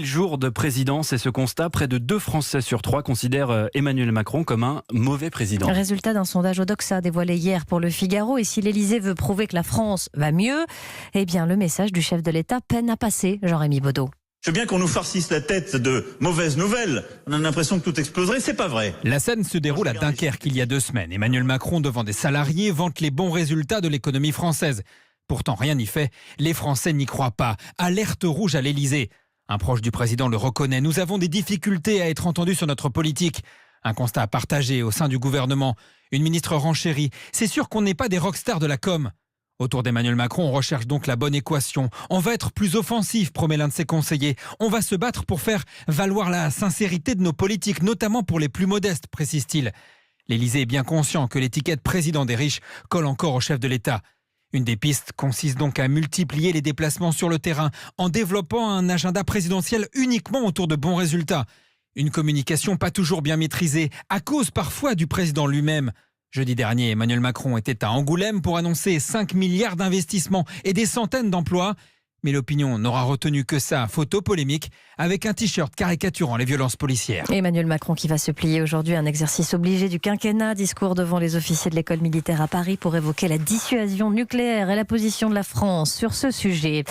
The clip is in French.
jours de présidence et ce constat, près de 2 Français sur 3 considèrent Emmanuel Macron comme un mauvais président. Résultat d'un sondage Odoxa dévoilé hier pour le Figaro. Et si l'Élysée veut prouver que la France va mieux, eh bien le message du chef de l'État peine à passer. Jean-Rémy Baudot. Je veux bien qu'on nous farcisse la tête de mauvaises nouvelles. On a l'impression que tout exploserait, c'est pas vrai. La scène se déroule à Dunkerque il y a 2 semaines. Emmanuel Macron, devant des salariés, vante les bons résultats de l'économie française. Pourtant, rien n'y fait. Les Français n'y croient pas. Alerte rouge à l'Élysée. Un proche du président le reconnaît. Nous avons des difficultés à être entendus sur notre politique. Un constat partagé au sein du gouvernement. Une ministre renchérit. C'est sûr qu'on n'est pas des rockstars de la com. Autour d'Emmanuel Macron, on recherche donc la bonne équation. On va être plus offensif, promet l'un de ses conseillers. On va se battre pour faire valoir la sincérité de nos politiques, notamment pour les plus modestes, précise-t-il. L'Élysée est bien conscient que l'étiquette président des riches colle encore au chef de l'État. Une des pistes consiste donc à multiplier les déplacements sur le terrain en développant un agenda présidentiel uniquement autour de bons résultats. Une communication pas toujours bien maîtrisée, à cause parfois du président lui-même. Jeudi dernier, Emmanuel Macron était à Angoulême pour annoncer 5 milliards d'investissements et des centaines d'emplois. Mais l'opinion n'aura retenu que sa photo polémique avec un t-shirt caricaturant les violences policières. Emmanuel Macron qui va se plier aujourd'hui à un exercice obligé du quinquennat. Discours devant les officiers de l'école militaire à Paris pour évoquer la dissuasion nucléaire et la position de la France sur ce sujet.